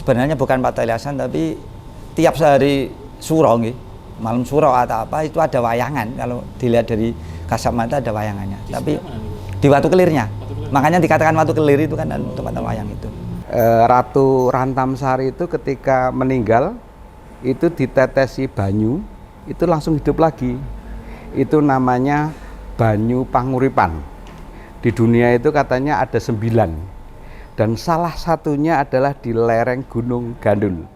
sebenarnya bukan pateliasan, tapi tiap sehari suro nggih, malam suro atau apa itu ada wayangan. Kalau dilihat dari kasat mata ada wayangannya. Tapi di Watu Kelirnya. Makanya dikatakan Watu Kelir itu kan tempat wayang itu. Ratu Rantamsari itu ketika meninggal itu ditetesi banyu, itu langsung hidup lagi. Itu namanya banyu panguripan. Di dunia itu katanya ada 9. Dan salah satunya adalah di lereng Gunung Gandul.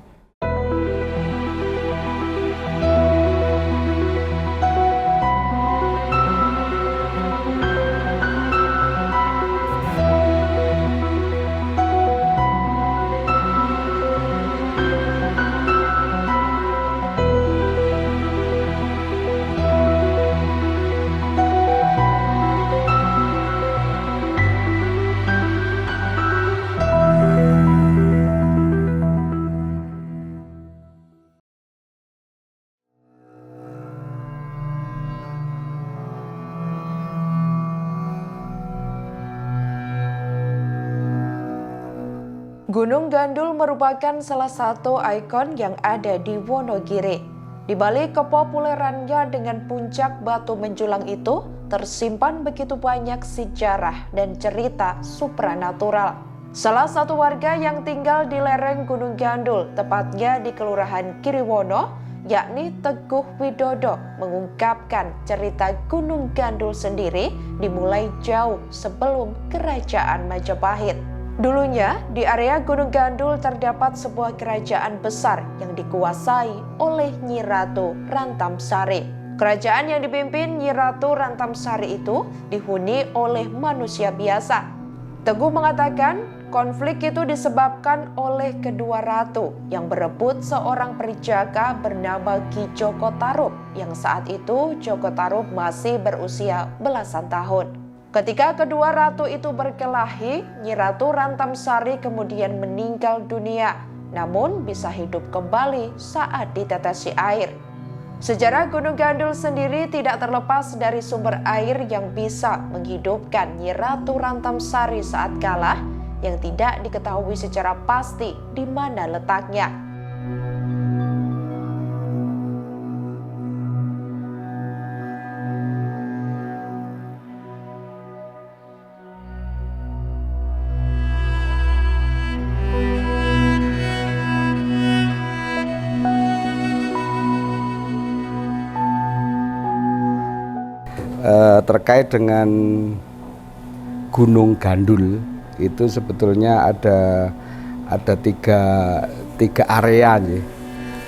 Gunung Gandul merupakan salah satu ikon yang ada di Wonogiri. Di balik kepopulerannya dengan puncak batu menjulang itu, tersimpan begitu banyak sejarah dan cerita supranatural. Salah satu warga yang tinggal di lereng Gunung Gandul, tepatnya di Kelurahan Kiriwono, yakni Teguh Widodo, mengungkapkan cerita Gunung Gandul sendiri dimulai jauh sebelum Kerajaan Majapahit. Dulunya, di area Gunung Gandul terdapat sebuah kerajaan besar yang dikuasai oleh Nyi Ratu Rantamsari. Kerajaan yang dipimpin Nyi Ratu Rantamsari itu dihuni oleh manusia biasa. Teguh mengatakan, konflik itu disebabkan oleh kedua ratu yang berebut seorang perjaka bernama Ki Joko Tarub, yang saat itu Joko Tarub masih berusia belasan tahun. Ketika kedua ratu itu berkelahi, Nyi Ratu Rantamsari kemudian meninggal dunia, namun bisa hidup kembali saat ditetesi air. Sejarah Gunung Gandul sendiri tidak terlepas dari sumber air yang bisa menghidupkan Nyi Ratu Rantamsari saat kalah, yang tidak diketahui secara pasti di mana letaknya. Terkait dengan Gunung Gandul itu sebetulnya ada tiga area nih.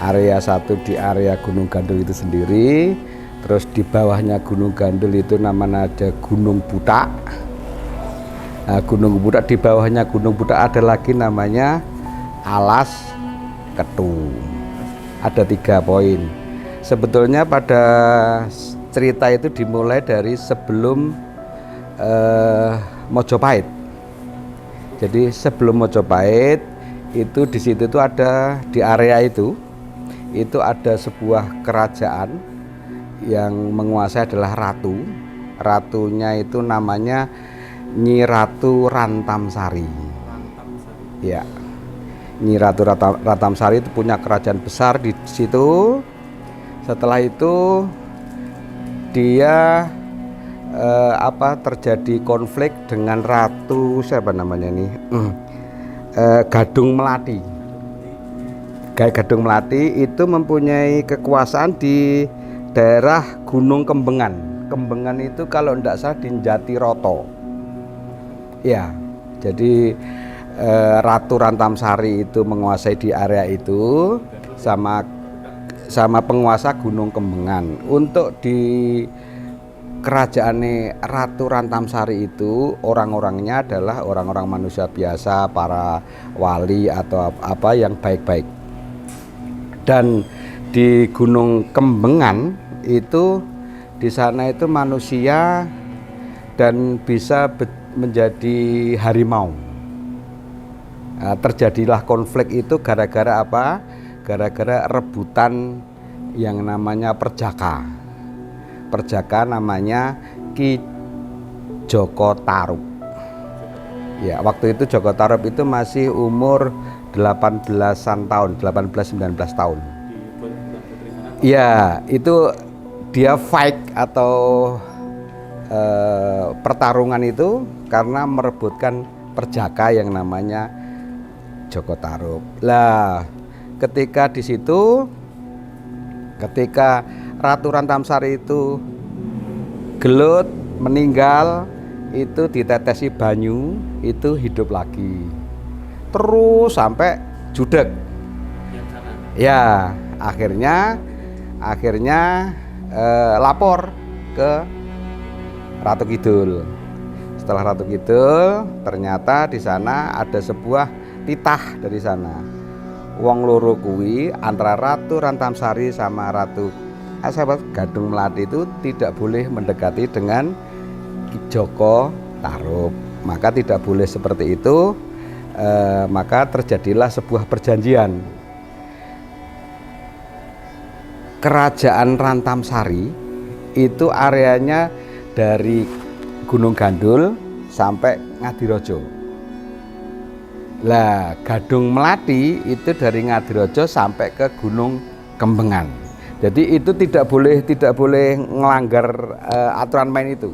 Area satu di area Gunung Gandul itu sendiri, terus di bawahnya Gunung Gandul itu namanya ada Gunung Butak. Nah, Gunung Butak, di bawahnya Gunung Butak ada lagi namanya Alas Ketu. Ada 3 poin. Sebetulnya pada cerita itu dimulai dari sebelum Mojopahit. Jadi sebelum Mojopahit itu di situ itu ada, di area itu ada sebuah kerajaan yang menguasai adalah ratu. Ratunya itu namanya Nyi Ratu Rantamsari. Ya, Nyi Ratu Rantamsari itu punya kerajaan besar di situ. Setelah itu dia terjadi konflik dengan ratu siapa namanya nih Gadung Melati. Gadung Melati itu mempunyai kekuasaan di daerah Gunung Kembengan. Kembengan itu kalau tidak salah di Jatiroto. Ya, jadi Ratu Rantamsari itu menguasai di area itu sama penguasa Gunung Kembengan. Untuk di kerajaan Ratu Rantamsari itu orang-orangnya adalah orang-orang manusia biasa, para wali atau apa yang baik-baik. Dan di Gunung Kembengan itu, di sana itu manusia dan bisa menjadi harimau. Nah, terjadilah konflik itu gara-gara apa? Gara-gara rebutan yang namanya perjaka. Perjaka namanya Ki Joko Tarub. Ya, waktu itu Joko Tarub itu masih umur 18-an tahun, 18-19 tahun. Ya, itu dia fight atau pertarungan itu karena merebutkan perjaka yang namanya Joko Tarub. Lah, ketika di situ, ketika Ratu Rantamsari itu gelut, meninggal, itu ditetesi banyu, itu hidup lagi. Terus sampai judek. Ya, akhirnya lapor ke Ratu Kidul. Setelah Ratu Kidul, ternyata di sana ada sebuah titah dari sana. Wong loro kuwi antara Ratu Rantamsari sama Ratu Gadung Melati itu tidak boleh mendekati dengan Joko Tarub. Maka tidak boleh seperti itu. Maka terjadilah sebuah perjanjian. Kerajaan Rantamsari itu areanya dari Gunung Gandul sampai Ngadirojo. Lah, Gadung Melati itu dari Ngadirojo sampai ke Gunung Kembengan. Jadi itu tidak boleh ngelanggar aturan main itu.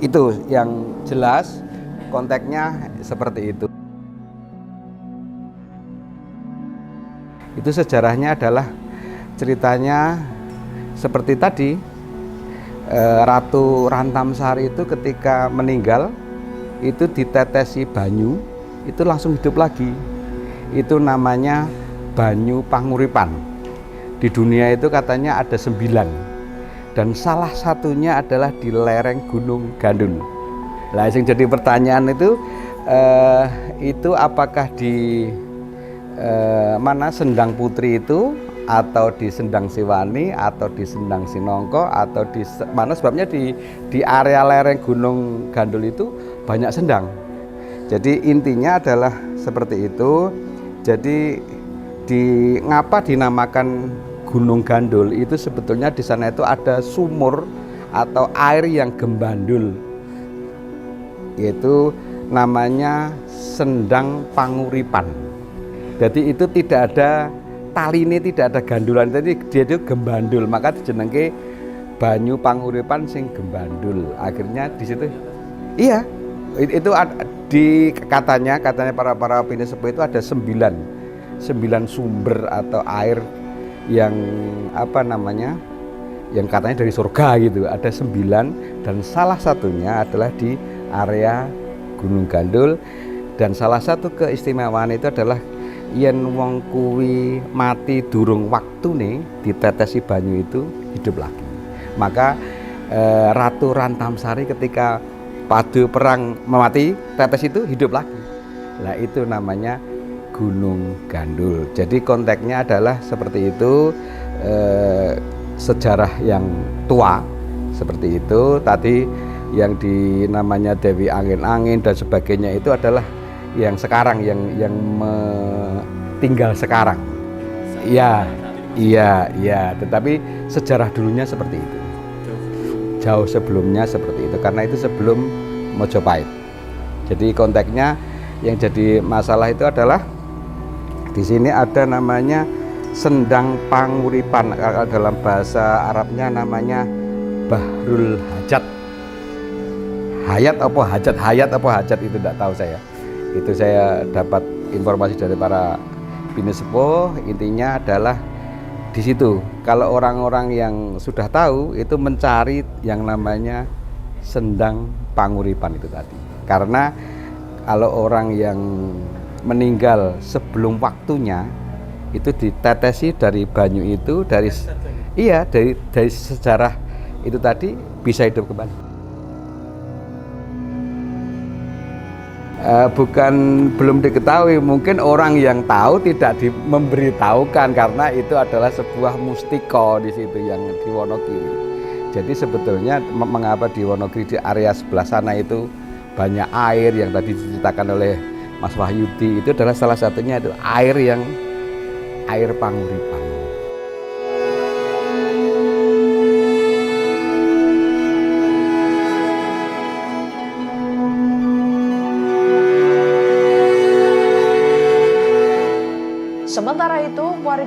Itu yang jelas konteksnya seperti itu. Itu sejarahnya adalah ceritanya seperti tadi. Ratu Rantamsari itu ketika meninggal itu ditetesi banyu, itu langsung hidup lagi. Itu namanya banyu panguripan. Di dunia itu katanya ada 9, dan salah satunya adalah di lereng Gunung Gandul. Nah, yang jadi pertanyaan itu apakah di mana Sendang Putri itu, atau di Sendang Siwani, atau di Sendang Sinongko, atau di mana, sebabnya di area lereng Gunung Gandul itu banyak sendang. Jadi intinya adalah seperti itu. Jadi ngapa dinamakan Gunung Gandul itu, sebetulnya di sana itu ada sumur atau air yang gembandul, yaitu namanya Sendang Panguripan. Jadi itu tidak ada tali, ini tidak ada gandulan, jadi dia itu gembandul, maka dijenengke banyu panguripan sing gembandul. Akhirnya di situ, iya, itu di katanya para pinisepuh itu ada 9 sumber atau air yang yang katanya dari surga gitu. Ada 9, dan salah satunya adalah di area Gunung Gandul. Dan salah satu keistimewaan itu adalah yen wong kuwi mati durung waktune ditetesi banyu itu hidup lagi. Maka Ratu Rantamsari ketika padu perang mati, tetes itu hidup lagi. Nah, itu namanya Gunung Gandul. Jadi konteksnya adalah seperti itu, sejarah yang tua seperti itu. Tadi yang namanya Dewi Angin-Angin dan sebagainya itu adalah yang sekarang, yang tinggal sekarang. Iya, tetapi sejarah dulunya seperti itu. Jauh sebelumnya seperti itu, karena itu sebelum Mojopahit. Jadi konteksnya yang jadi masalah itu adalah di sini ada namanya Sendang Panguripan, dalam bahasa Arabnya namanya Bahrul Hajat. Hayat apa hajat itu tidak tahu saya. Itu saya dapat informasi dari para pinisepuh. Intinya adalah di situ. Kalau orang-orang yang sudah tahu itu mencari yang namanya Sendang Panguripan itu tadi. Karena kalau orang yang meninggal sebelum waktunya itu ditetesi dari banyu itu, dari sejarah itu tadi bisa hidup kembali. Belum diketahui, mungkin orang yang tahu tidak memberitahukan karena itu adalah sebuah mustika di situ yang di Wonogiri. Jadi sebetulnya mengapa di Wonogiri, di area sebelah sana itu banyak air yang tadi diceritakan oleh Mas Wahyudi, itu adalah salah satunya itu air panguripan.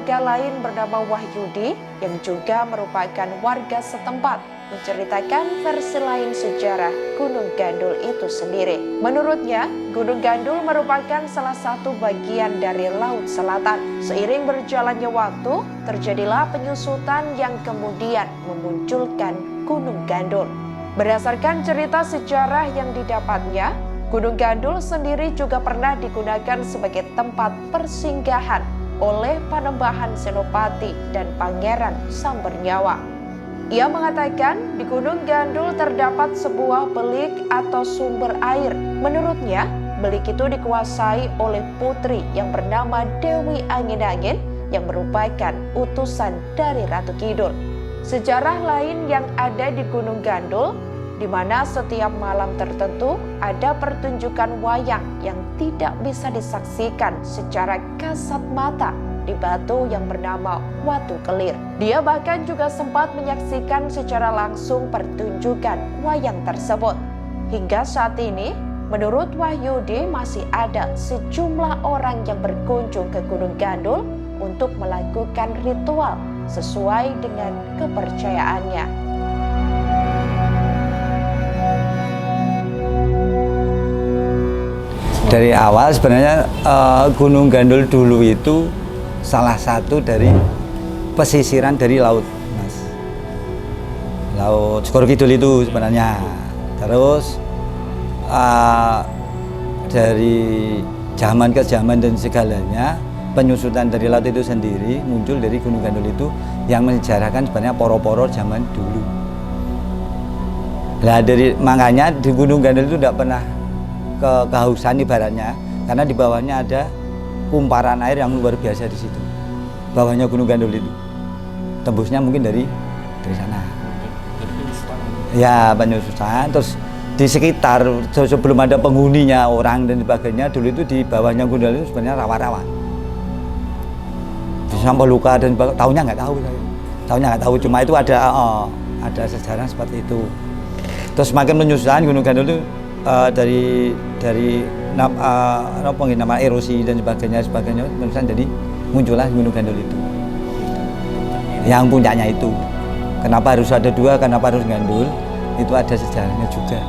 warga lain bernama Wahyudi yang juga merupakan warga setempat menceritakan versi lain sejarah Gunung Gandul itu sendiri. Menurutnya, Gunung Gandul merupakan salah satu bagian dari Laut Selatan. Seiring berjalannya waktu, terjadilah penyusutan yang kemudian memunculkan Gunung Gandul. Berdasarkan cerita sejarah yang didapatnya, Gunung Gandul sendiri juga pernah digunakan sebagai tempat persinggahan oleh Panembahan Senopati dan Pangeran Sambernyawa. Ia mengatakan di Gunung Gandul terdapat sebuah belik atau sumber air. Menurutnya, belik itu dikuasai oleh putri yang bernama Dewi Angin-Angin yang merupakan utusan dari Ratu Kidul. Sejarah lain yang ada di Gunung Gandul, di mana setiap malam tertentu ada pertunjukan wayang yang tidak bisa disaksikan secara kasat mata di batu yang bernama Watu Kelir. Dia bahkan juga sempat menyaksikan secara langsung pertunjukan wayang tersebut. Hingga saat ini, menurut Wahyudi masih ada sejumlah orang yang berkunjung ke Gunung Gandul untuk melakukan ritual sesuai dengan kepercayaannya. Dari awal sebenarnya Gunung Gandul dulu itu salah satu dari pesisiran dari laut, Mas. Laut Segoro Kidul itu sebenarnya. Terus dari zaman ke zaman dan segalanya, penyusutan dari laut itu sendiri muncul dari Gunung Gandul itu yang mensejarahkan sebenarnya poro-poro zaman dulu. Nah, makanya di Gunung Gandul itu tidak pernah kehausan ibaratnya, karena di bawahnya ada kumparan air yang luar biasa di situ. Bawahnya Gunung Gandul itu tembusnya mungkin dari sana. Ya, penyusutan. Terus di sekitar sebelum ada penghuninya orang dan sebagainya, dulu itu di bawahnya Gunung Gandul itu sebenarnya rawa-rawa. Sampai luka dan tahunya nggak tahu saya. Tahunya nggak tahu, cuma itu ada sejarah seperti itu. Terus semakin penyusutan Gunung Gandul itu dari nama erosi dan sebagainya terusan jadi muncullah Gunung Gandul itu yang puncaknya itu. Kenapa harus ada dua, kenapa harus Gandul, itu ada sejarahnya juga.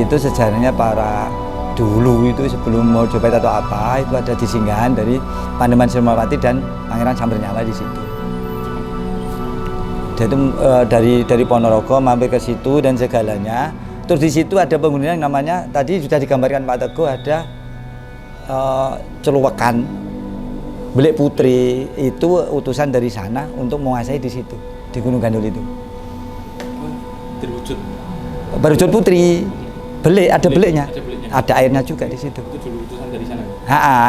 Itu sejarahnya para dulu itu sebelum Mojopahit atau apa, itu ada disinggahan dari Panembahan Senopati dan Pangeran Sambernyawa di situ. Jadi dari Ponorogo mampir ke situ dan segalanya. Terus di situ ada bangunan yang namanya, tadi sudah digambarkan Pak Teguh, ada celuwekan belik putri, itu utusan dari sana untuk menguasai di situ, di Gunung Gandul itu. Berwujud putri, belik, ada beliknya, ada airnya juga di situ. Itu dulu utusan dari sana.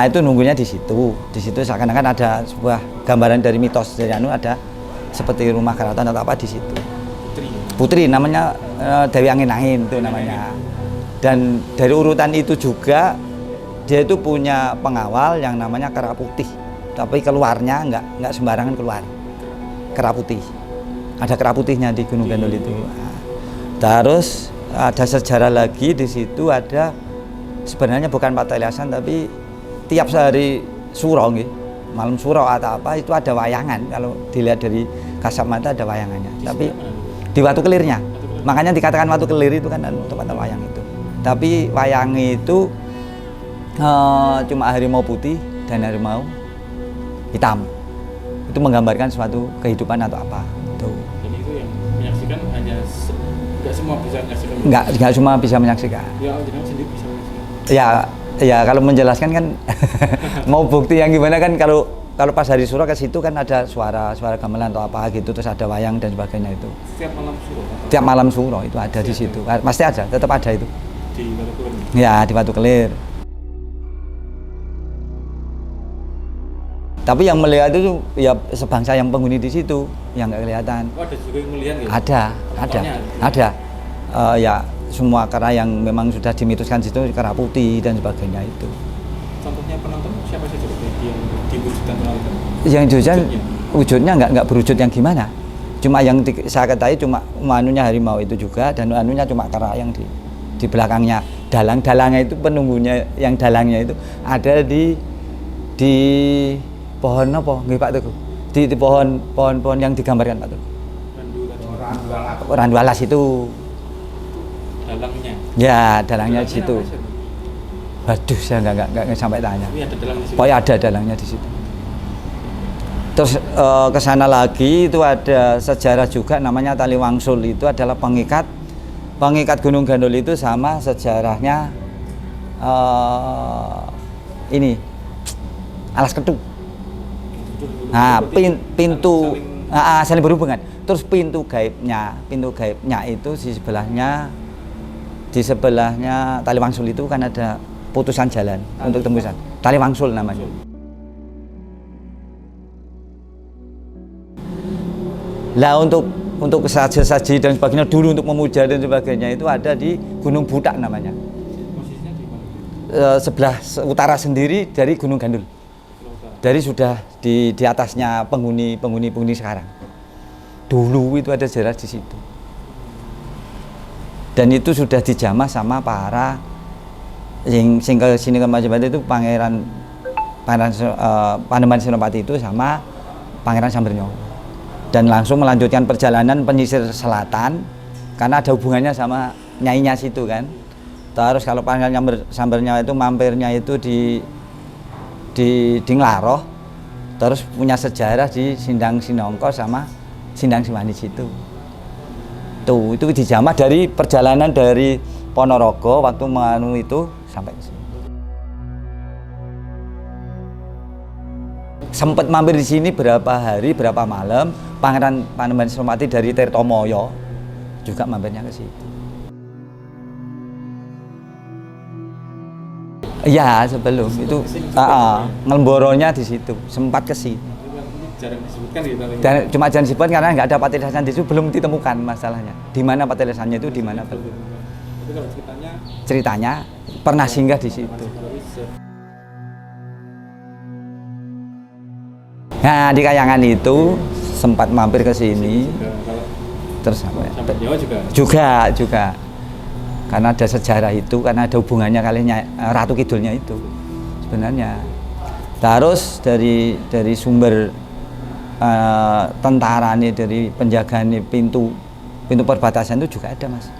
Itu nunggunya di situ. Di situ seakan-akan ada sebuah gambaran dari mitos dari ada seperti rumah keraton atau apa di situ. Putri namanya Dewi Angin-Angin itu namanya. Dan dari urutan itu juga dia itu punya pengawal yang namanya Kera Putih. Tapi keluarnya enggak sembarangan keluar. Kera Putih. Ada Kera Putihnya di Gunung Gandul itu. Terus ada sejarah lagi di situ, ada sebenarnya bukan Pak Eliasan tapi tiap sehari suro nggih. Malam suro atau apa itu ada wayangan. Kalau dilihat dari kasat mata ada wayangannya. Tapi di Watu Kelirnya, makanya dikatakan Watu Kelir itu kan tempat wayang itu. Tapi wayang itu cuma harimau putih dan harimau hitam. Itu menggambarkan suatu kehidupan atau apa. Tuh. Jadi itu yang menyaksikan hanya nggak semua bisa menyaksikan. Nggak semua bisa menyaksikan. Ya, jenengan sendiri bisa menyaksikan. Ya kalau menjelaskan kan mau bukti yang gimana kan, kalau pas hari suro ke situ kan ada suara gamelan atau apa gitu, terus ada wayang dan sebagainya itu. Setiap malam suro? Tiap malam suro itu ada di situ. Pasti ada, tetap ada itu. Di Watu Kelir? Ya, di Watu Kelir. Tapi yang melihat itu ya sebangsa yang penghuni di situ yang nggak kelihatan. Oh, ada juga yang melihat gitu? Ada. Ya semua karena yang memang sudah dimituskan situ, Kera Putih dan sebagainya itu. Contohnya penonton siapa saja yang diwujudkan penonton? Yang diwujudkan wujudnya nggak berwujud yang gimana. Cuma yang saya ketahui cuma anunya harimau itu juga, dan anunya cuma kera yang di belakangnya. Dalangnya itu penunggunya, yang dalangnya itu ada di pohon apa nggih Pak Teguh? Di pohon yang digambarkan Pak Teguh. Randu alas itu. Dalangnya. Ya, dalangnya di situ. Apa, Chef? Waduh, saya nggak sampai tanya. Tapi ada dalangnya sih. Pokoknya ada dalangnya di situ. Terus ke sana lagi itu ada sejarah juga namanya tali wangsul, itu adalah pengikat Gunung Gandul itu sama sejarahnya ini alas ketuk. Nah, pintu saling berhubungan. Terus pintu gaibnya itu di sebelahnya tali wangsul itu kan ada putusan jalan untuk tembusan. Tali wangsul namanya. Lah untuk saji dan sebagainya dulu untuk memuja dan sebagainya itu ada di Gunung Butak namanya. Posisinya di mana? Sebelah utara sendiri dari Gunung Gandul. Dari sudah di atasnya penghuni sekarang. Dulu itu ada sejarah di situ. Dan itu sudah dijamah sama para sing ke sini ke Majapahit itu Pangeran Panembahan Senopati itu sama Pangeran Sambernyawa. Dan langsung melanjutkan perjalanan penyisir selatan karena ada hubungannya sama nyainya situ kan. Terus kalau Pangeran Sambernyawa itu mampirnya itu di Nglaroh, terus punya sejarah di Sindang Sinongko sama Sindang Siwani situ. Tuh, itu dijamah dari perjalanan dari Ponorogo waktu menganu itu sampai ke sini. Sempat mampir di sini berapa hari, berapa malam. Pangeran Panembahan Senopati dari Tirtomoyo juga mampirnya ke situ. Iya, sebelum itu ngelemboronya di situ, sempat ke sini. Jarang disebutkan gitu. Dan cuma jangan disebut karena nggak ada patilasan di situ, belum ditemukan masalahnya. Di mana patilasannya itu, di mana belum. Tapi kalau Ceritanya pernah singgah di situ. Nah, di Kayangan itu sempat mampir ke sini. Terus sampai Jawa juga. Karena ada sejarah itu, karena ada hubungannya kalinya Ratu Kidulnya itu sebenarnya. Terus dari sumber tentara nih, dari penjagaan nih, pintu perbatasan itu juga ada Mas.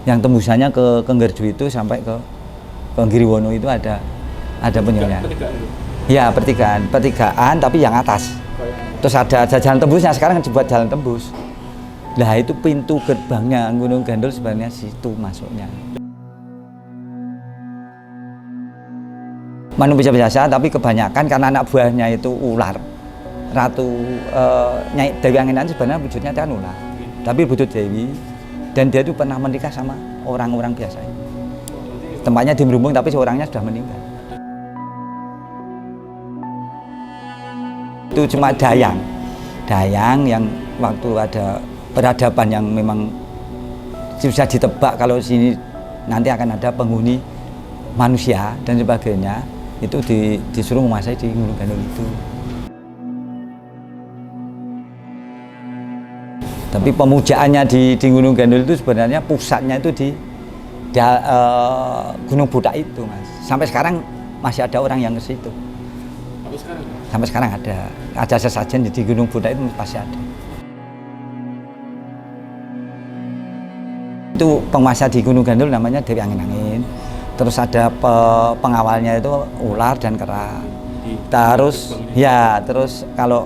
Yang tembusannya ke Nggerju itu sampai ke Giriwono itu ada penyelnya. Ya pertigaan tapi yang atas. Terus ada jalan tembusnya, sekarang dibuat jalan tembus. Nah itu pintu gerbangnya Gunung Gandul sebenarnya situ masuknya. Manusia biasa tapi kebanyakan karena anak buahnya itu ular. Ratu Nyai Dewi Anginan sebenarnya wujudnya kan ular. Tapi wujud Dewi dan dia itu pernah menikah sama orang-orang biasa. Tempatnya di Merumbung tapi seorangnya sudah meninggal. Itu cuma Dayang yang waktu ada peradaban yang memang bisa ditebak kalau sini nanti akan ada penghuni manusia dan sebagainya, itu disuruh menguasai di Gunung Gandul itu. Tapi pemujaannya di Gunung Gandul itu sebenarnya pusatnya itu di Gunung Butak itu Mas. Sampai sekarang masih ada orang yang ke situ. Sampai sekarang ada sesajen di Gunung Budak itu pasti ada. Itu penguasa di Gunung Gandul namanya Dewi Angin-Angin. Terus ada pengawalnya itu ular dan kera. Terus kalau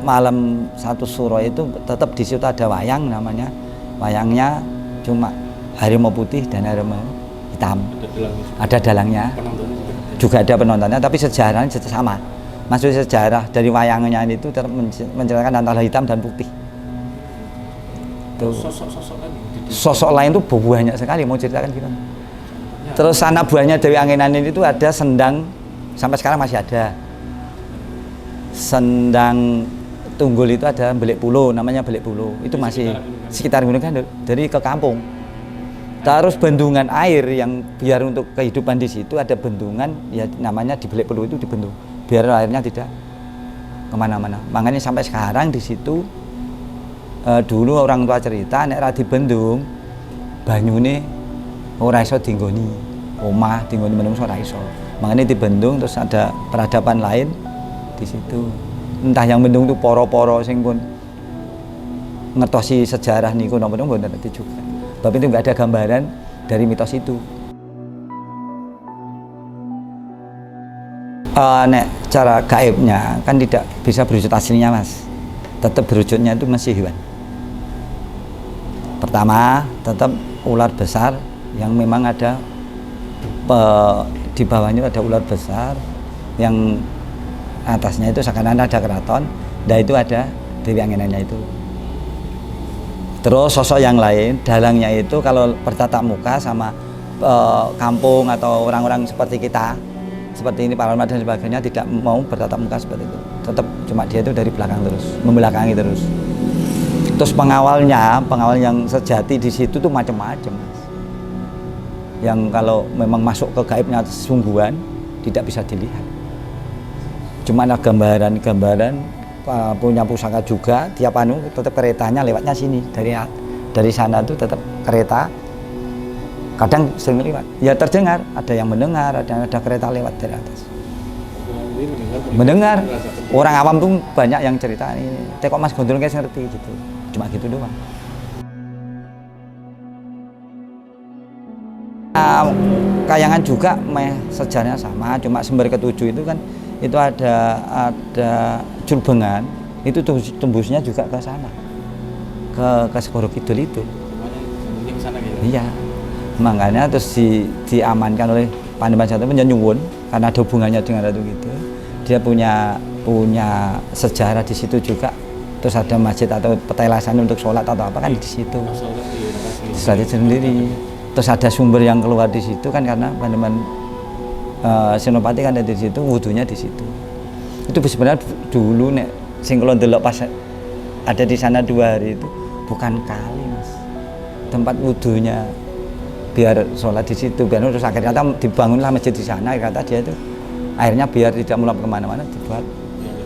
malam satu suro itu tetap di situ ada wayang namanya. Wayangnya cuma harimau putih dan harimau hitam. Ada dalangnya. Juga ada penontonnya, tapi sejarahnya sama. Masuk sejarah dari wayangnya itu menceritakan antara hitam dan putih. Tuh. Sosok lain itu banyak sekali, mau ceritakan gimana? Terus anak buahnya Dewi Anginan itu ada Sendang, sampai sekarang masih ada. Sendang Tunggul itu ada Belik Pulo, namanya Belik Pulo. Itu masih sekitar Gunung Gandul, dari ke kampung. Terus bendungan air yang biar untuk kehidupan di situ ada bendungan, ya namanya di Belik Pulo itu dibendung. Biar airnya tidak kemana-mana. Makanya sampai sekarang di situ dulu orang tua cerita nek ra dibendung banyune ora iso dinggoni omah, dinggoni menungso ora iso. Makanya dibendung, terus ada peradaban lain di situ. Entah yang bendung itu poro-poro sing pun ngertosi sejarah niku napa mboten ngerti juga. Tapi itu nggak ada gambaran dari mitos itu. Nek cara gaibnya kan tidak bisa berwujud aslinya, Mas. Tetap berwujudnya itu masih hewan. Pertama, tetap ular besar yang memang ada di bawahnya ada ular besar yang atasnya itu seakan-akan ada keraton, dan itu ada Dewi Anginannya itu. Terus sosok yang lain, dalangnya itu kalau bertatap muka sama kampung atau orang-orang seperti kita, seperti ini para ulama dan sebagainya, tidak mau bertatap muka seperti itu. Tetap cuma dia itu dari belakang terus, membelakangi terus. Terus pengawal yang sejati di situ tuh macam-macam, Mas. Yang kalau memang masuk ke gaibnya sungguhan tidak bisa dilihat. Cuma ada gambaran punya pusaka juga, tiap tetap keretanya lewatnya sini, dari sana tuh tetap kereta. Kadang sering lewat, ya terdengar, ada yang mendengar, ada kereta lewat dari atas. Mendengar, orang awam tuh banyak yang cerita ini. Kok Mas Gondrong kayak ngerti gitu, cuma gitu doang. Kayangan juga sejarahnya sama, cuma sumber ketujuh itu kan itu ada Julbengan, itu tembusnya juga ke sana, ke Segoro Kidul itu. Iya, makanya terus diamankan oleh Panembahan Jatuh nyuwun karena ada hubungannya dengan Ratu Kidul. Dia punya sejarah di situ juga. Terus ada masjid atau petelasan untuk sholat atau apa kan di situ. Sholat sendiri. Terus ada sumber yang keluar di situ kan karena Panembahan Senopati kan ada di situ, wudhunya di situ. Itu sebenarnya dulu nek sing kula ndelok pas ada di sana 2 hari itu bukan kali, Mas. Tempat wudhunya biar sholat di situ, biar terus akhirnya dibangunlah masjid di sana. Kata dia itu akhirnya biar tidak mulap kemana-mana dibuat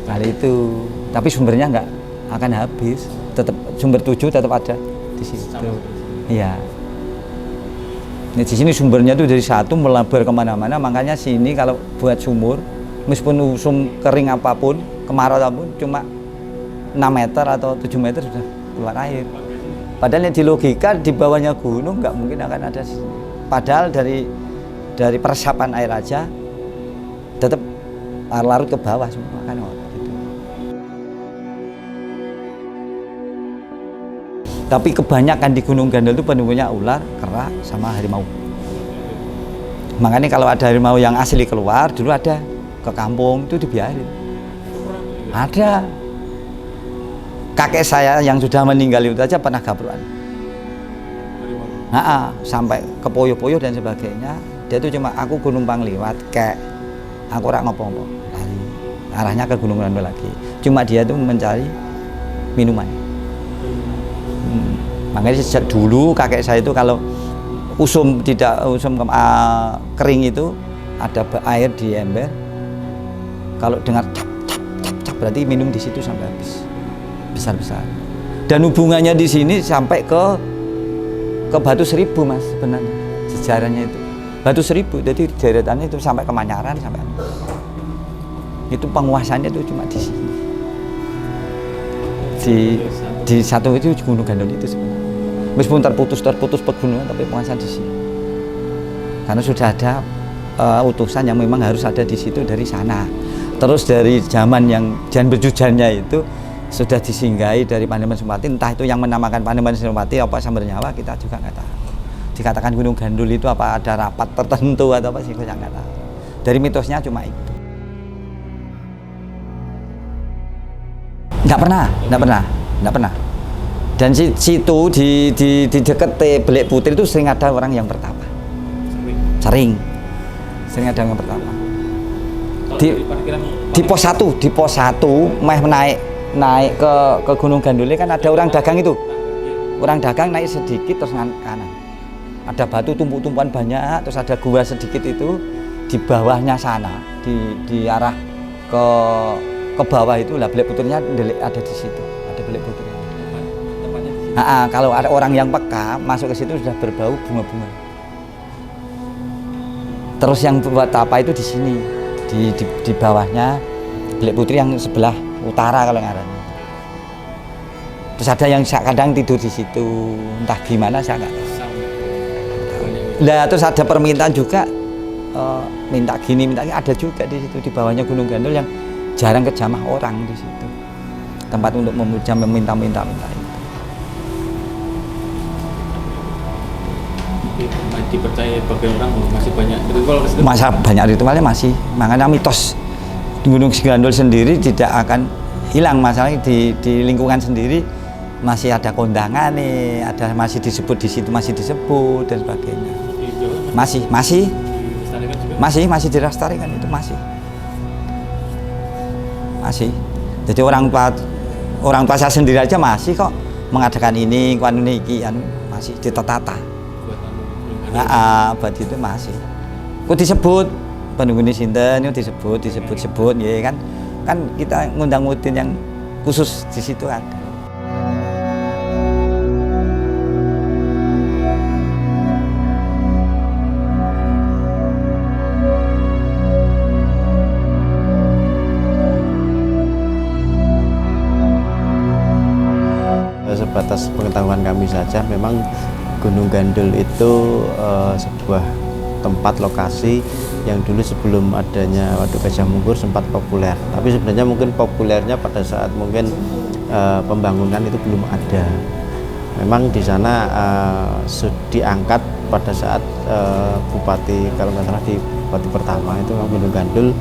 kali itu. Tapi sumbernya nggak akan habis, tetap sumber 7 tetap ada di situ. Iya. Nah, di sini sumbernya itu dari satu melebar kemana-mana, makanya sini kalau buat sumur, meskipun usum kering apapun, kemarau apapun, cuma 6 meter atau 7 meter sudah keluar air. Padahal yang di logika di bawahnya gunung nggak mungkin akan ada. Padahal dari peresapan air aja tetap larut ke bawah semua kan gitu. Tapi kebanyakan di Gunung Gandul itu penemunya ular, kera, sama harimau. Makanya kalau ada harimau yang asli keluar, dulu ada ke kampung itu dibiarin. Ada. Kakek saya yang sudah meninggal itu aja pernah gabruan. Sampai ke Poyo-Poyo dan sebagainya. Dia itu cuma aku gunung liwat, kayak aku rak ngopo-ngopo. Arahnya ke Gunung Gandul lagi. Cuma dia itu mencari minuman. Makanya sejak dulu kakek saya itu kalau kering itu ada air di ember, kalau dengar cap berarti minum di situ sampai habis besar. Dan hubungannya di sini sampai ke Batu Seribu, Mas, sebenarnya sejarahnya itu Batu Seribu. Jadi deretannya itu sampai ke Manyaran, sampai itu penguasanya itu cuma di sini. Di satu itu Gunung Gandul itu sebenarnya. Meskipun terputus pegunungan, tapi penguasaan di sini. Karena sudah ada utusan yang memang harus ada di situ dari sana. Terus dari zaman yang Jan Bejujannya itu sudah disinggahi dari Panembahan Senopati, entah itu yang menamakan Panembahan Senopati apa Sambernyawa, kita juga nggak tahu. Dikatakan Gunung Gandul itu apa ada rapat tertentu atau apa sih, kita nggak tahu. Dari mitosnya cuma itu. Nggak pernah. Dan situ di dekat Belik Putri itu sering ada orang yang bertapa. Sering ada yang bertapa. Di pos 1 meh naik ke Gunung Gandul kan ada orang dagang itu. Orang dagang naik sedikit terus kanan. Ada batu tumpuk-tumpukan banyak, terus ada gua sedikit itu di bawahnya sana, di arah ke bawah itu lah Belik Putrinya ada di situ. Ada Belik Putri. Kalau ada orang yang peka masuk ke situ sudah berbau bunga-bunga. Terus yang buat apa itu di sini, di bawahnya Bilik Putri yang sebelah utara kalau ngarannya. Terus ada yang kadang tidur di situ, entah gimana saya nggak tahu. Nah, terus ada permintaan juga, minta gini, ada juga di situ di bawahnya Gunung Gandul yang jarang kejamah orang di situ. Tempat untuk memuja, meminta itu. Dipercaya bagi orang masih banyak ritual ke situ? Masa banyak ritualnya masih, makanya mitos di Gunung Gandul sendiri tidak akan hilang. Masalahnya di lingkungan sendiri masih ada kondangan nih, masih disebut di situ, masih disebut dan sebagainya. Masih dilestarikan itu masih. Jadi orang tua saya sendiri aja masih kok mengadakan ini, masih ditetata. Buat itu masih. Kok disebut penunggu sinten itu disebut ya kan kita ngundang mutin yang khusus di situ ada. Sebatas pengetahuan kami saja, memang Gunung Gandul itu sebuah tempat lokasi yang dulu sebelum adanya Waduk Gajah Mungkur sempat populer. Tapi sebenarnya mungkin populernya pada saat mungkin pembangunan itu belum ada. Memang di sana diangkat pada saat Bupati, kalau nggak salah di Bupati pertama itu Gunung Gandul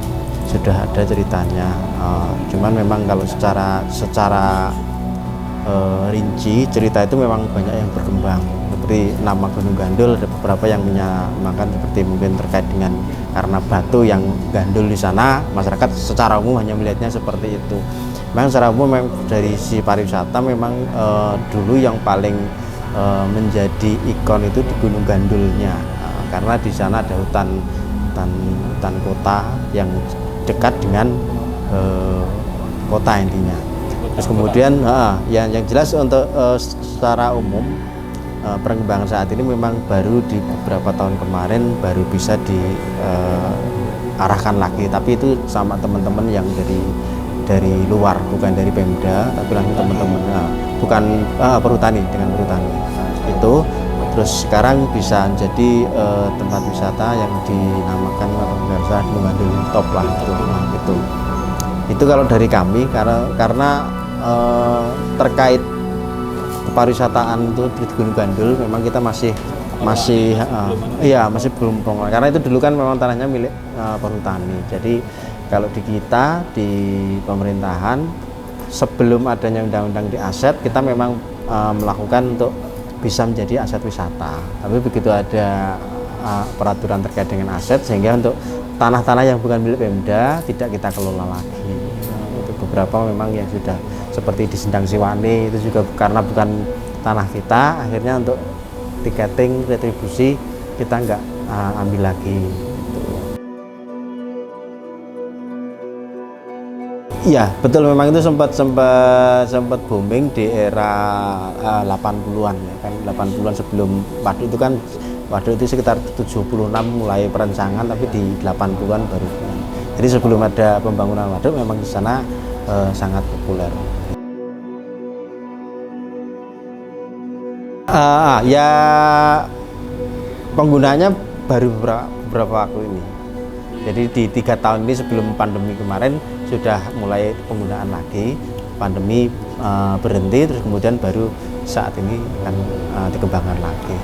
sudah ada ceritanya. Cuman memang kalau secara rinci cerita itu memang banyak yang berkembang. Seperti nama Gunung Gandul ada beberapa yang menyamakan, seperti mungkin terkait dengan karena batu yang gandul di sana, masyarakat secara umum hanya melihatnya seperti itu. Memang secara umum dari si pariwisata memang dulu yang paling menjadi ikon itu di Gunung Gandulnya, karena di sana ada hutan kota yang dekat dengan kota intinya. Terus kemudian yang jelas untuk secara umum perkembangan saat ini memang baru di beberapa tahun kemarin baru bisa diarahkan lagi, tapi itu sama teman-teman yang dari luar, bukan dari Pemda, tapi langsung teman-teman bukan perhutani, dengan perhutani itu. Terus sekarang bisa jadi tempat wisata yang dinamakan Gunung Gandul Top lah itu kalau dari kami, karena terkait kepariwisataan itu di Gunung Gandul memang kita masih belum pernah, karena itu dulu kan memang tanahnya milik perhutani. Jadi kalau di kita di pemerintahan sebelum adanya undang-undang di aset, kita memang melakukan untuk bisa menjadi aset wisata. Tapi begitu ada peraturan terkait dengan aset, sehingga untuk tanah-tanah yang bukan milik Pemda tidak kita kelola lagi. Itu beberapa memang yang sudah seperti di Sendang Siwani itu juga karena bukan tanah kita, akhirnya untuk tiketing retribusi kita nggak ambil lagi. Iya betul, memang itu sempat booming di era 80-an ya kan, 80-an sebelum waduk itu kan, waduk itu sekitar 76 mulai perencanaan, tapi di 80-an baru. Jadi sebelum ada pembangunan waduk memang di sana sangat populer. Ya penggunanya baru beberapa waktu ini. Jadi di 3 tahun ini sebelum pandemi kemarin sudah mulai penggunaan lagi. Pandemi berhenti, terus kemudian baru saat ini akan dikembangkan lagi.